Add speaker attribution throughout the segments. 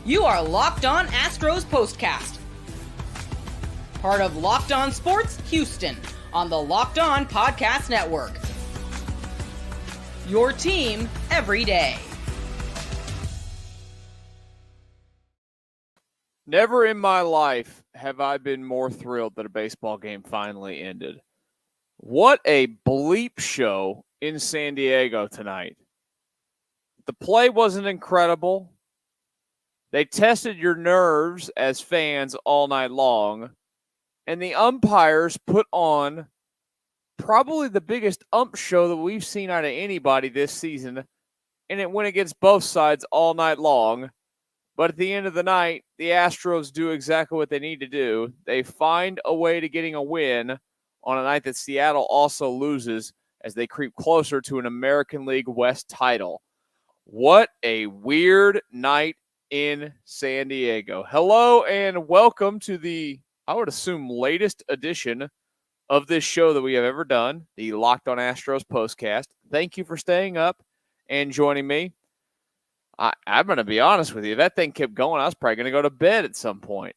Speaker 1: You are Locked On Astros Postcast, part of Locked On Sports Houston on the Locked On Podcast Network. Your team every day.
Speaker 2: Never in my life have I been more thrilled that a baseball game finally ended. What a bleep show in San Diego tonight. The play wasn't incredible. They tested your nerves as fans all night long. And the umpires put on probably the biggest ump show that we've seen out of anybody this season. And it went against both sides all night long. But at the end of the night, the Astros do exactly what they need to do. They find a way to getting a win on a night that Seattle also loses as they creep closer to an American League West title. What a weird night in San Diego. Hello and welcome to the, I would assume, latest edition of this show that we have ever done, the Locked On Astros Postcast. Thank you for staying up and joining me. I'm going to be honest with you. That thing kept going. I was probably going to go to bed at some point.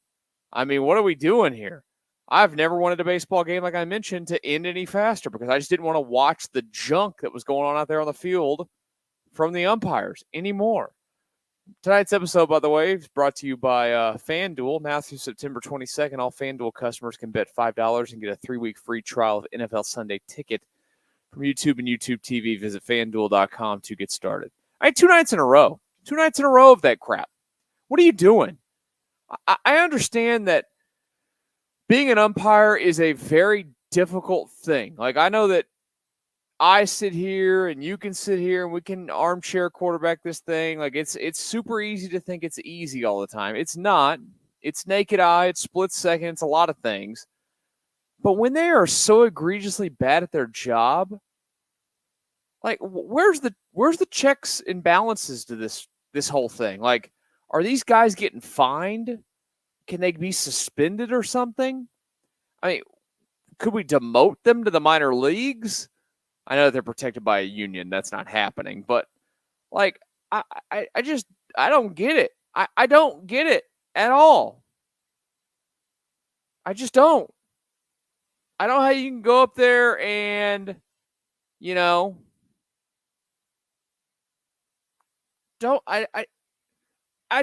Speaker 2: I mean, what are we doing here? I've never wanted a baseball game, like I mentioned, to end any faster because I just didn't want to watch the junk that was going on out there on the field from the umpires anymore. Tonight's episode, by the way, is brought to you by FanDuel. Now through September 22nd, all FanDuel customers can bet $5 and get a 3-week free trial of NFL Sunday Ticket from YouTube and YouTube TV. Visit FanDuel.com to get started. I had 2 nights in a row. 2 nights in a row of that crap. What are you doing? I understand that being an umpire is a very difficult thing. Like, I know that I sit here and you can sit here and we can armchair quarterback this thing. Like, it's super easy to think it's easy all the time. It's not. It's naked eye. It's split second. It's a lot of things. But when they are so egregiously bad at their job, like, where's the checks and balances to this whole thing? Like, are these guys getting fined? Can they be suspended or something? I mean, could we demote them to the minor leagues? I know they're protected by a union. That's not happening. But, like, I don't get it. I don't get it at all. I just don't. I don't know how you can go up there and, you know, I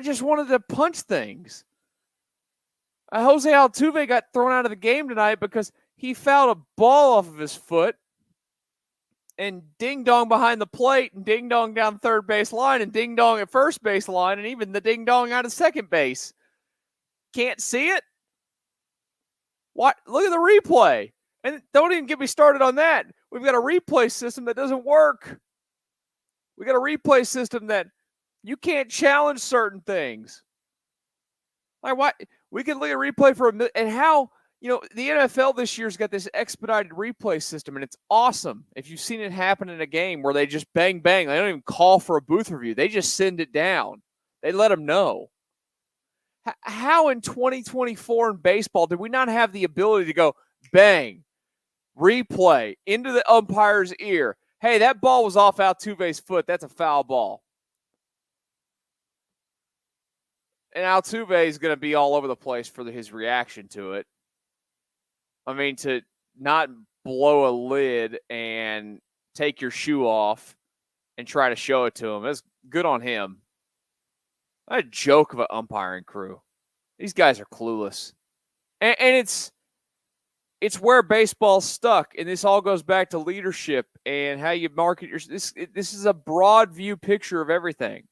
Speaker 2: just wanted to punch things. Jose Altuve got thrown out of the game tonight because he fouled a ball off of his foot and ding-dong behind the plate and ding-dong down third base line and ding-dong at first base line and even the ding-dong out of second base. Can't see it? What? Look at the replay. And don't even get me started on that. We've got a replay system that doesn't work. We got a replay system that you can't challenge certain things. Like, what? We can look at replay for a minute. And how, the NFL this year's got this expedited replay system, and it's awesome. If you've seen it happen in a game where they just bang, bang. They don't even call for a booth review. They just send it down. They let them know. How in 2024 in baseball did we not have the ability to go bang, replay, into the umpire's ear? Hey, that ball was off Altuve's foot. That's a foul ball. And Altuve is going to be all over the place for his reaction to it. I mean, to not blow a lid and take your shoe off and try to show it to him, that's good on him. A joke of an umpiring crew. These guys are clueless. And it's where baseball's stuck. And this all goes back to leadership and how you market your... This is a broad view picture of everything.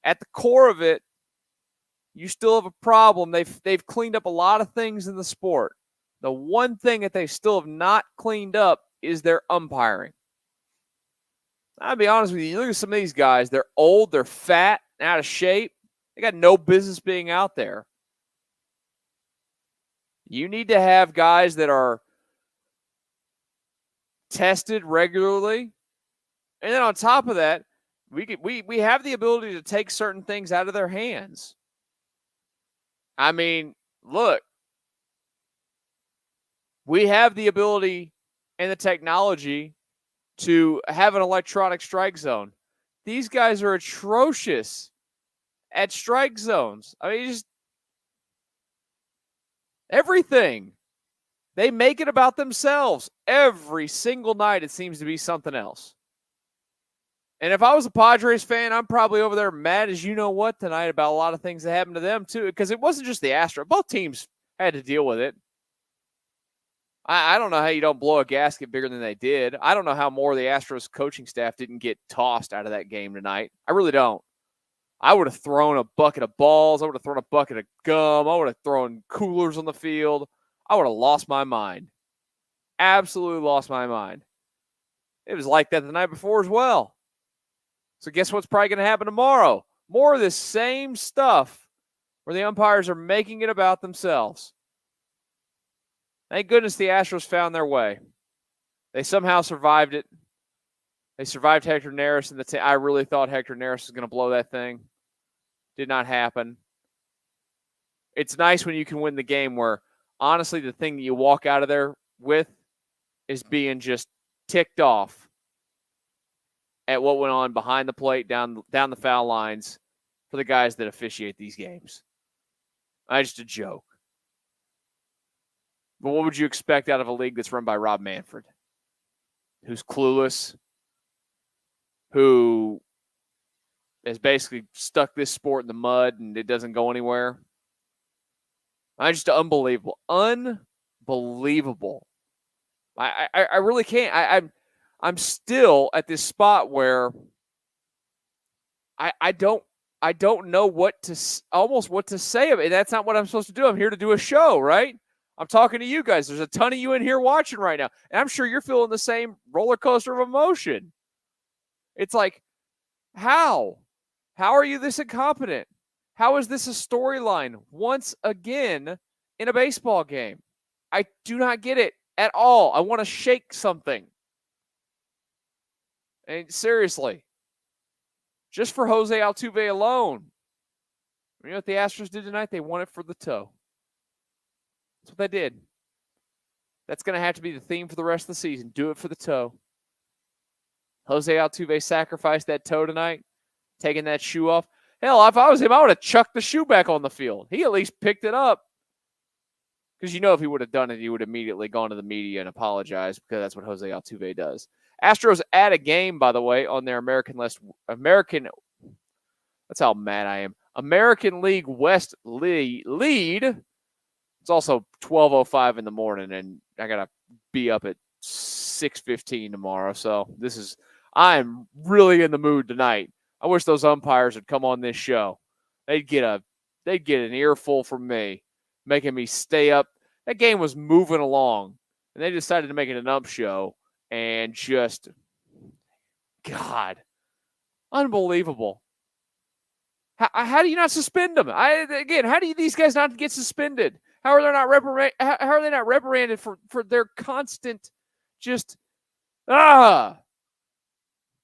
Speaker 2: At the core of it, you still have a problem. They've cleaned up a lot of things in the sport. The one thing that they still have not cleaned up is their umpiring. I'll be honest with you. You look at some of these guys, they're old, they're fat, out of shape. They got no business being out there. You need to have guys that are tested regularly. And then on top of that, we have the ability to take certain things out of their hands. I mean, look, we have the ability and the technology to have an electronic strike zone. These guys are atrocious at strike zones. I mean, just everything. They make it about themselves. Every single night, it seems to be something else. And if I was a Padres fan, I'm probably over there mad as you know what tonight about a lot of things that happened to them too, because it wasn't just the Astros. Both teams had to deal with it. I don't know how you don't blow a gasket bigger than they did. I don't know how more of the Astros coaching staff didn't get tossed out of that game tonight. I really don't. I would have thrown a bucket of balls. I would have thrown a bucket of gum. I would have thrown coolers on the field. I would have lost my mind. Absolutely lost my mind. It was like that the night before as well. So guess what's probably going to happen tomorrow? More of this same stuff where the umpires are making it about themselves. Thank goodness the Astros found their way. They somehow survived it. They survived Hector Neris. And I really thought Hector Neris was going to blow that thing. Did not happen. It's nice when you can win the game where, honestly, the thing that you walk out of there with is being just ticked off at what went on behind the plate, down the foul lines for the guys that officiate these games. Just a joke. But what would you expect out of a league that's run by Rob Manfred, who's clueless, who has basically stuck this sport in the mud and it doesn't go anywhere? Just unbelievable. Unbelievable. I really can't. I'm still at this spot where I don't know what to say of it. That's not what I'm supposed to do. I'm here to do a show, right? I'm talking to you guys. There's a ton of you in here watching right now. And I'm sure you're feeling the same roller coaster of emotion. It's like, how? How are you this incompetent? How is this a storyline once again in a baseball game? I do not get it at all. I want to shake something. And seriously, just for Jose Altuve alone, you know what the Astros did tonight? They won it for the toe. That's what they did. That's going to have to be the theme for the rest of the season. Do it for the toe. Jose Altuve sacrificed that toe tonight, taking that shoe off. Hell, if I was him, I would have chucked the shoe back on the field. He at least picked it up. Because if he would have done it, he would have immediately gone to the media and apologized, because that's what Jose Altuve does. Astros add a game, by the way, on their American, that's how mad I am, American League West lead. It's also 12:05 in the morning, and I got to be up at 6:15 tomorrow. So I'm really in the mood tonight. I wish those umpires would come on this show. They'd get an earful from me, making me stay up. That game was moving along, and they decided to make it an ump show, and just, God, unbelievable. How do you not suspend them? How do these guys not get suspended? How are they not reprimanded for their constant just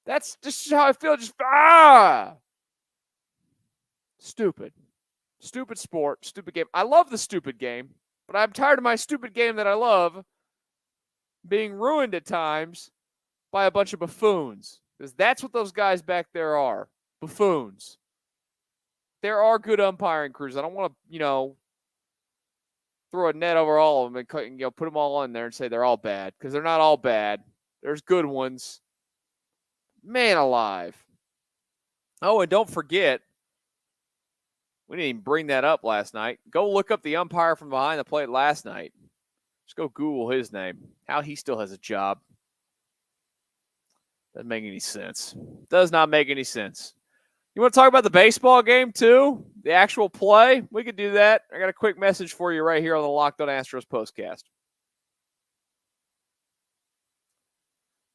Speaker 2: That's just how I feel. Just stupid sport, stupid game. I love the stupid game, but I'm tired of my stupid game that I love being ruined at times by a bunch of buffoons, because that's what those guys back there are, buffoons. There are good umpiring crews. I don't want to, throw a net over all of them and put them all in there and say they're all bad, because they're not all bad. There's good ones. Man alive. Oh, and don't forget, we didn't even bring that up last night. Go look up the umpire from behind the plate last night. Just go Google his name. How he still has a job. Doesn't make any sense. Does not make any sense. You want to talk about the baseball game too? The actual play? We could do that. I got a quick message for you right here on the Locked On Astros Postcast.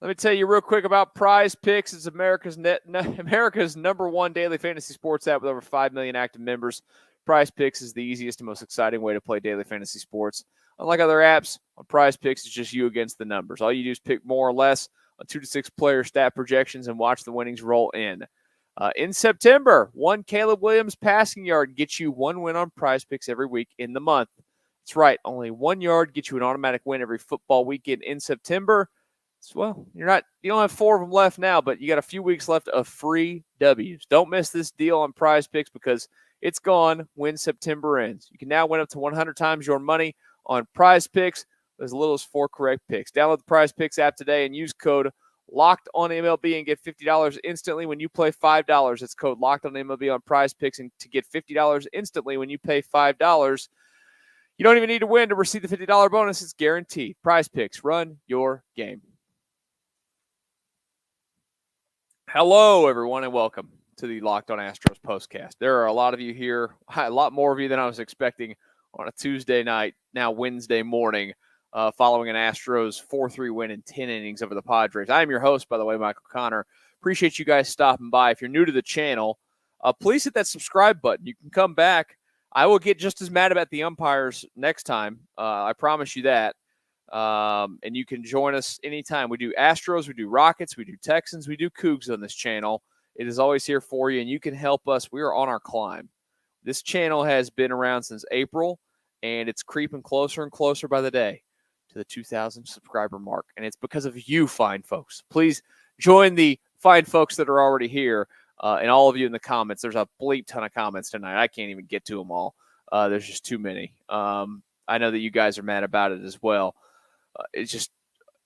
Speaker 2: Let me tell you real quick about PrizePicks. It's America's number one daily fantasy sports app with over 5 million active members. PrizePicks is the easiest and most exciting way to play daily fantasy sports. Unlike other apps, on PrizePicks, it's just you against the numbers. All you do is pick more or less on 2 to 6 player stat projections and watch the winnings roll in. In September, one Caleb Williams passing yard gets you one win on PrizePicks every week in the month. That's right, only 1 yard gets you an automatic win every football weekend in September. Well, you don't have 4 of them left now, but you got a few weeks left of free W's. Don't miss this deal on PrizePicks because it's gone when September ends. You can now win up to 100 times your money on PrizePicks with as little as 4 correct picks. Download the PrizePicks app today and use code LOCKEDONMLB and get $50 instantly when you play $5. It's code LOCKEDONMLB on PrizePicks and to get $50 instantly when you pay $5. You don't even need to win to receive the $50 bonus. It's guaranteed. PrizePicks, run your game. Hello, everyone, and welcome to the Locked On Astros Postcast. There are a lot of you here, a lot more of you than I was expecting on a Tuesday night, now Wednesday morning, following an Astros 4-3 win in 10 innings over the Padres. I am your host, by the way, Michael Connor. Appreciate you guys stopping by. If you're new to the channel, please hit that subscribe button. You can come back. I will get just as mad about the umpires next time. I promise you that. And you can join us anytime. We do Astros, we do Rockets, we do Texans, we do Cougs on this channel. It is always here for you, and you can help us. We are on our climb. This channel has been around since April, and it's creeping closer and closer by the day to the 2,000 subscriber mark, and it's because of you fine folks. Please join the fine folks that are already here, and all of you in the comments. There's a bleep ton of comments tonight. I can't even get to them all. There's just too many. I know that you guys are mad about it as well. It's just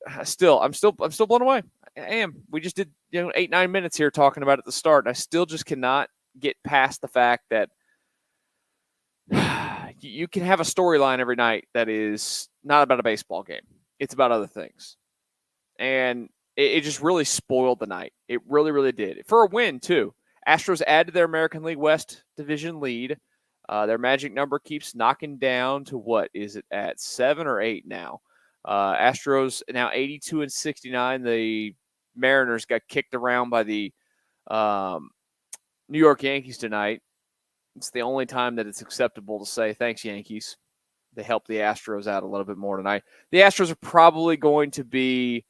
Speaker 2: I'm still blown away. I am. We just did 8-9 minutes here talking about it at the start, and I still just cannot get past the fact that you can have a storyline every night that is not about a baseball game. It's about other things, and it just really spoiled the night. It really, really did. For a win too. Astros add to their American League West division lead. Their magic number keeps knocking down to what is it at 7 or 8 now? Astros now 82 and 69. The Mariners got kicked around by the New York Yankees tonight. It's the only time that it's acceptable to say thanks, Yankees. They helped the Astros out a little bit more tonight. The Astros are probably going to be,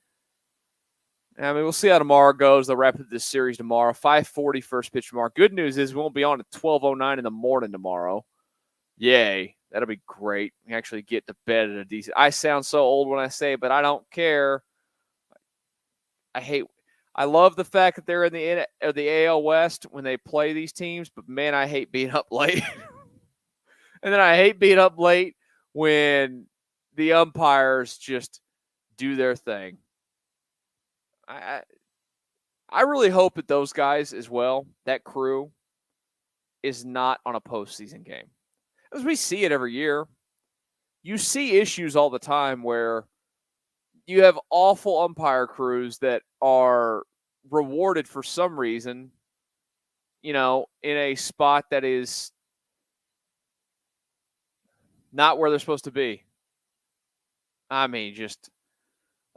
Speaker 2: we'll see how tomorrow goes. They'll wrap up this series tomorrow. 5:40 first pitch tomorrow. Good news is we won't be on at 12:09 in the morning tomorrow. Yay. That'll be great. We actually get to bed at a decent. I sound so old when I say it, but I don't care. I love the fact that they're in the AL West when they play these teams, but man, I hate being up late. And then I hate being up late when the umpires just do their thing. I really hope that those guys as well, that crew, is not on a postseason game. As we see it every year, you see issues all the time where you have awful umpire crews that are rewarded for some reason, in a spot that is not where they're supposed to be. I mean, just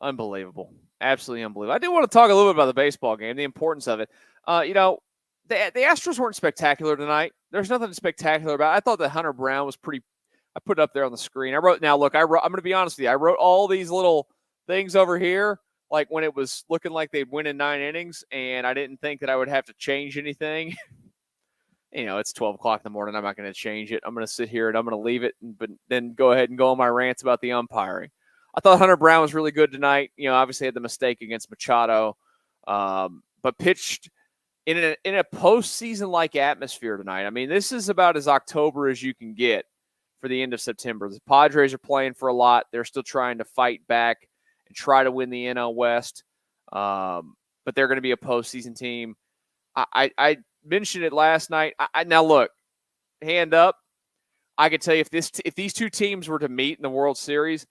Speaker 2: unbelievable. Absolutely unbelievable. I do want to talk a little bit about the baseball game, the importance of it. The Astros weren't spectacular tonight. There's nothing spectacular about it. I thought that Hunter Brown was pretty – I put it up there on the screen. I'm going to be honest with you. I wrote all these little things over here, like when it was looking like they'd win in 9 innings, and I didn't think that I would have to change anything. It's 12 o'clock in the morning. I'm not going to change it. I'm going to sit here, and I'm going to leave it, but then go ahead and go on my rants about the umpiring. I thought Hunter Brown was really good tonight. Obviously had the mistake against Machado, but pitched – in a postseason-like atmosphere tonight. I mean, this is about as October as you can get for the end of September. The Padres are playing for a lot. They're still trying to fight back and try to win the NL West, but they're going to be a postseason team. I mentioned it last night. Now, look, hand up, I could tell you if these two teams were to meet in the World Series,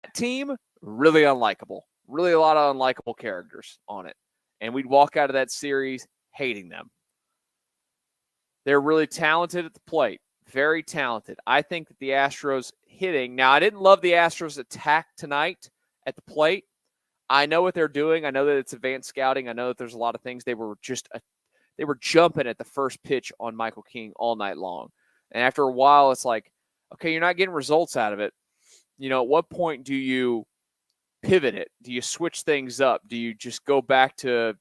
Speaker 2: that team, really unlikable. Really a lot of unlikable characters on it. And we'd walk out of that series hating them. They're really talented at the plate. Very talented. I think that the Astros hitting. Now, I didn't love the Astros attack tonight at the plate. I know what they're doing. I know that it's advanced scouting. I know that there's a lot of things. They were jumping at the first pitch on Michael King all night long. And after a while, it's like, okay, you're not getting results out of it. At what point do you pivot it? Do you switch things up? Do you just go back to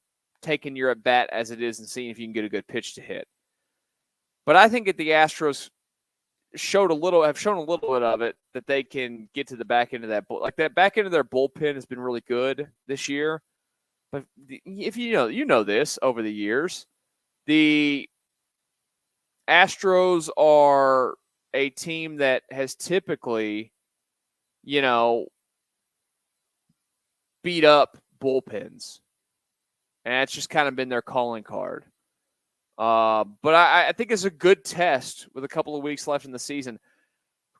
Speaker 2: taking your at-bat as it is and seeing if you can get a good pitch to hit? But I think that the Astros shown a little bit of it, that they can get to the back end of that. Like that back end of their bullpen has been really good this year. But if you know this over the years, the Astros are a team that has typically, beat up bullpens. And that's just kind of been their calling card. But I think it's a good test with a couple of weeks left in the season.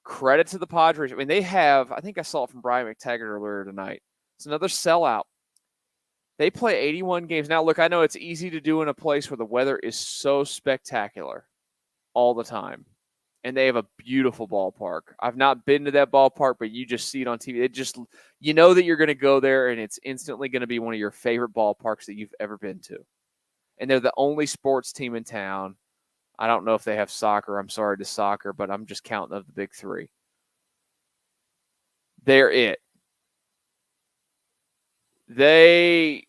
Speaker 2: Credit to the Padres. I mean, they have, I think I saw it from Brian McTaggart earlier tonight. It's another sellout. They play 81 games. Now, look, I know it's easy to do in a place where the weather is so spectacular all the time. And they have a beautiful ballpark. I've not been to that ballpark, but you just see it on TV. It just, you know that you're going to go there, and it's instantly going to be one of your favorite ballparks that you've ever been to. And they're the only sports team in town. I don't know if they have soccer. I'm sorry to soccer, but I'm just counting of the big three. They're it. They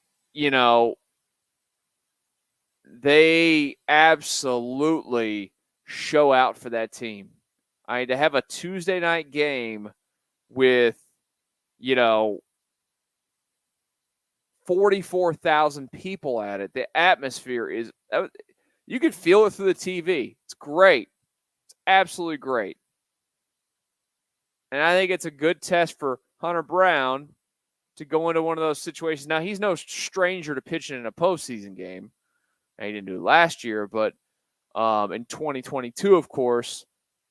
Speaker 2: absolutely show out for that team. I mean, to have a Tuesday night game with, 44,000 people at it, the atmosphere is, you can feel it through the TV. It's great. It's absolutely great. And I think it's a good test for Hunter Brown to go into one of those situations. Now, he's no stranger to pitching in a postseason game. And he didn't do it last year, but in 2022, of course,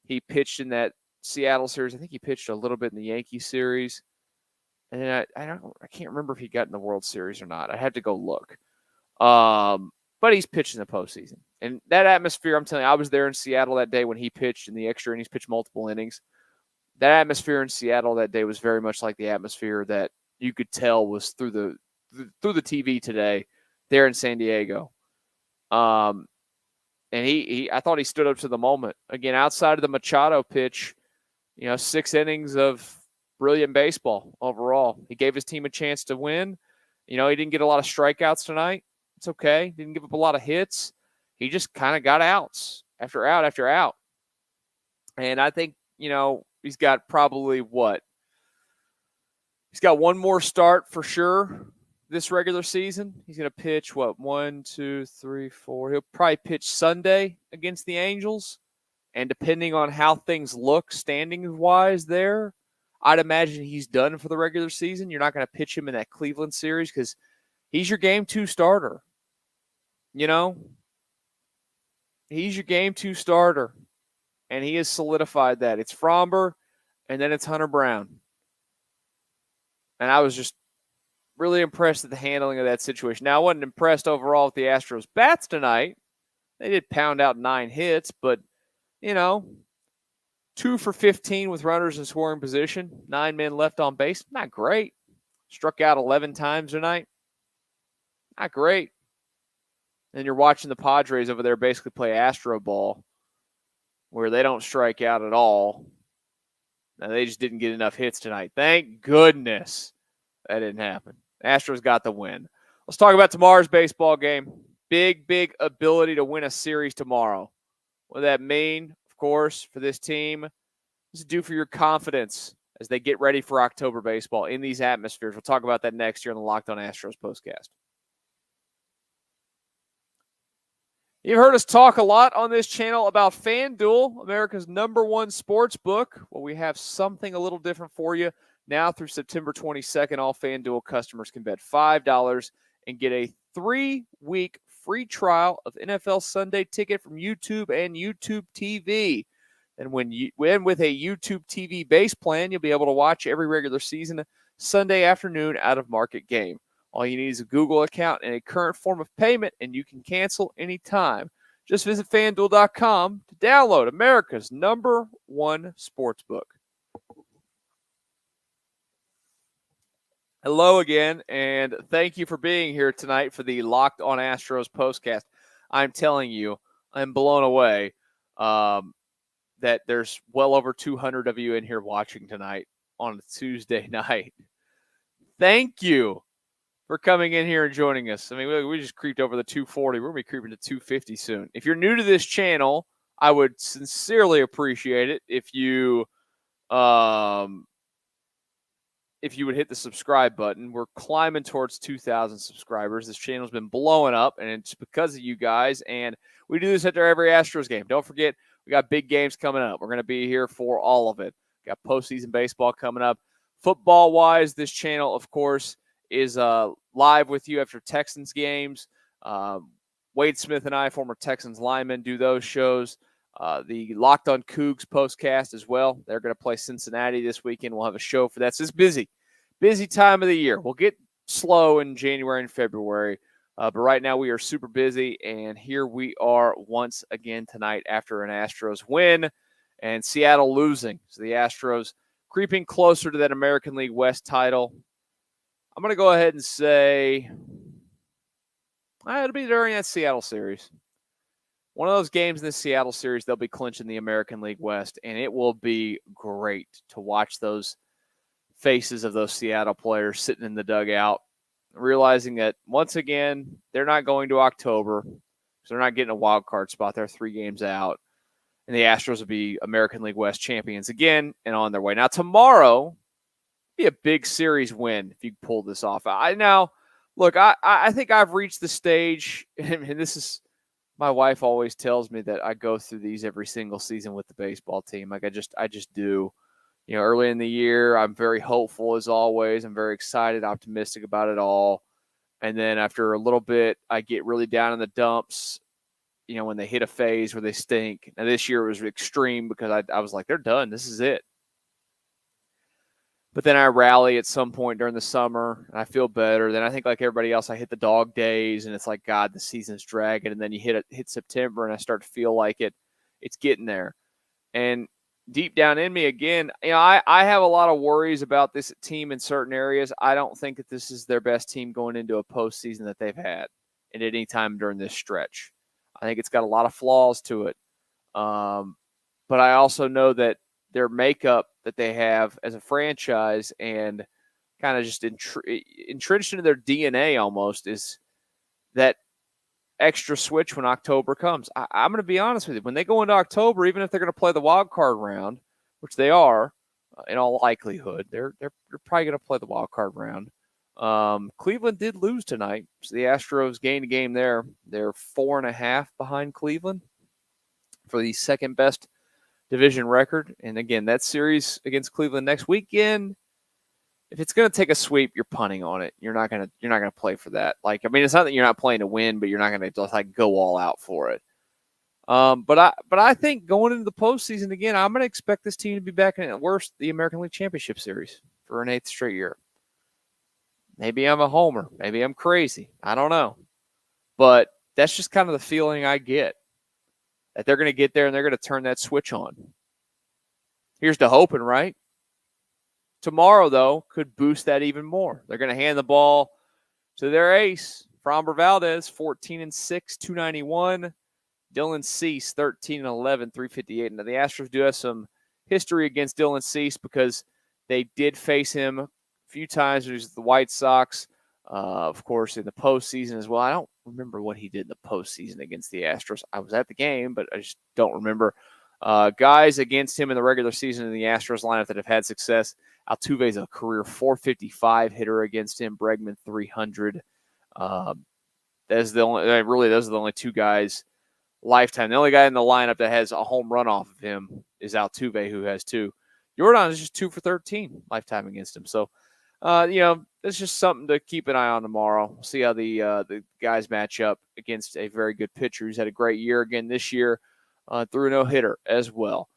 Speaker 2: he pitched in that Seattle series. I think he pitched a little bit in the Yankee series. And I can't remember if he got in the World Series or not. I had to go look. But he's pitched in the postseason. And that atmosphere, I'm telling you, I was there in Seattle that day when he pitched in the extra innings, pitched multiple innings. That atmosphere in Seattle that day was very much like the atmosphere that you could tell was through the TV today there in San Diego. And I thought he stood up to the moment. Again, outside of the Machado pitch, 6 innings of brilliant baseball overall. He gave his team a chance to win. He didn't get a lot of strikeouts tonight. It's okay. Didn't give up a lot of hits. He just kind of got outs after out after out. And I think, he's got probably what? He's got one more start for sure this regular season. He's going to pitch, 1, 2, 3, 4. He'll probably pitch Sunday against the Angels. And depending on how things look standings-wise there, I'd imagine he's done for the regular season. You're not going to pitch him in that Cleveland series because he's your Game 2 starter. He's your Game 2 starter. And he has solidified that. It's Fromber, and then it's Hunter Brown. And I was just really impressed at the handling of that situation. Now, I wasn't impressed overall with the Astros' bats tonight. They did pound out 9 hits, but, 2 for 15 with runners in scoring position, 9 men left on base. Not great. Struck out 11 times tonight. Not great. And you're watching the Padres over there basically play Astro ball, where they don't strike out at all. Now, they just didn't get enough hits tonight. Thank goodness that didn't happen. Astros got the win. Let's talk about tomorrow's baseball game. Big ability to win a series tomorrow. What does that mean, of course, for this team? What does it do for your confidence as they get ready for October baseball in these atmospheres? We'll talk about that next year on the Locked On Astros Postcast. You've heard us talk a lot on this channel about FanDuel, America's #1 sports book. Well, we have something a little different for you. Now through September 22nd, all FanDuel customers can bet $5 and get a 3-week free trial of NFL Sunday Ticket from YouTube and YouTube TV. And when with a YouTube TV base plan, you'll be able to watch every regular season Sunday afternoon out of market game. All you need is a Google account and a current form of payment, and you can cancel anytime. Just visit FanDuel.com to download America's #1 sportsbook. Hello again, and thank you for being here tonight for the Locked On Astros Postcast. I'm telling you, I'm blown away that there's well over 200 of you in here watching tonight on a Tuesday night. Thank you for coming in here and joining us. I mean, we just creeped over the 240. We're going to be creeping to 250 soon. If you're new to this channel, I would sincerely appreciate it if you would hit the subscribe button. We're climbing towards 2,000 subscribers. This channel's been blowing up, and it's because of you guys. And we do this after every Astros game. Don't forget, we got big games coming up. We're going to be here for all of it. Got postseason baseball coming up. Football-wise, this channel, of course, is live with you after Texans games. Wade Smith and I, former Texans linemen, do those shows. The Locked On Cougs postcast as well. They're going to play Cincinnati this weekend. We'll have a show for that. So it's busy time of the year. We'll get slow in January and February, but right now we are super busy, and here we are once again tonight after an Astros win and Seattle losing. So the Astros creeping closer to that American League West title. I'm going to go ahead and say it'll be during that Seattle series. One of those games in the Seattle series, they'll be clinching the American League West, and it will be great to watch those faces of those Seattle players sitting in the dugout, realizing that, once again, they're not going to October, so they're not getting a wild card spot. They're 3 games out, and the Astros will be American League West champions again and on their way. Now, tomorrow, be a big series win if you pull this off. I think I've reached the stage, and this is – my wife always tells me that I go through these every single season with the baseball team. Like I just do. Early in the year, I'm very hopeful as always. I'm very excited, optimistic about it all. And then after a little bit, I get really down in the dumps, when they hit a phase where they stink. Now this year it was extreme because I was like, they're done. This is it. But then I rally at some point during the summer, and I feel better. Then I think, like everybody else, I hit the dog days, and it's like, God, the season's dragging. And then you hit September, and I start to feel like it's getting there. And deep down in me, again, I have a lot of worries about this team in certain areas. I don't think that this is their best team going into a postseason that they've had at any time during this stretch. I think it's got a lot of flaws to it. But I also know that their makeup that they have as a franchise and kind of just entrenched into their DNA almost is that extra switch when October comes. I'm going to be honest with you. When they go into October, even if they're going to play the wild card round, which they are in all likelihood, they're probably going to play the wild card round. Cleveland did lose tonight, so the Astros gained a game there. They're 4.5 behind Cleveland for the second best division record. And again, that series against Cleveland next weekend, if it's going to take a sweep, you're punting on it. You're not going to play for that. It's not that you're not playing to win, but you're not going to just go all out for it. But I think going into the postseason again, I'm going to expect this team to be back in, at worst, the American League Championship Series for an 8th straight year. Maybe I'm a homer. Maybe I'm crazy. I don't know. But that's just kind of the feeling I get, that they're going to get there and they're going to turn that switch on. Here's to hoping, right? Tomorrow, though, could boost that even more. They're going to hand the ball to their ace, Framber Valdez, 14-6, 291. Dylan Cease, 13-11, 358. Now, the Astros do have some history against Dylan Cease because they did face him a few times when he was at the White Sox. Of course, in the postseason as well. I don't remember what he did in the postseason against the Astros. I was at the game, but I just don't remember. Guys against him in the regular season in the Astros lineup that have had success. Altuve's a career .455 hitter against him. Bregman, 300. Those are the only 2 guys lifetime. The only guy in the lineup that has a home run off of him is Altuve, who has 2. Jordan is just 2 for 13 lifetime against him. So, it's just something to keep an eye on tomorrow. We'll see how the guys match up against a very good pitcher who's had a great year again this year, through a no-hitter as well.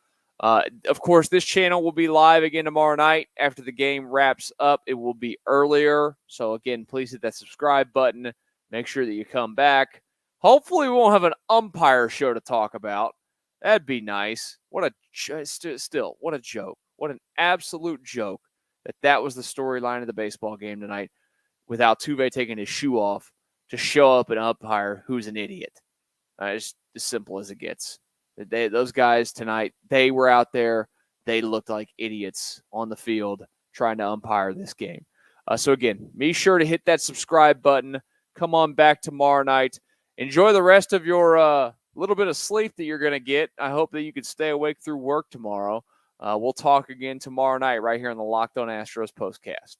Speaker 2: Of course, this channel will be live again tomorrow night after the game wraps up. It will be earlier. So, again, please hit that subscribe button. Make sure that you come back. Hopefully, we won't have an umpire show to talk about. That'd be nice. What a joke. What an absolute joke that was the storyline of the baseball game tonight, with Altuve taking his shoe off to show up an umpire who's an idiot. It's as simple as it gets. Those guys tonight, they were out there. They looked like idiots on the field trying to umpire this game. So, again, be sure to hit that subscribe button. Come on back tomorrow night. Enjoy the rest of your little bit of sleep that you're going to get. I hope that you can stay awake through work tomorrow. We'll talk again tomorrow night right here on the Locked On Astros Postcast.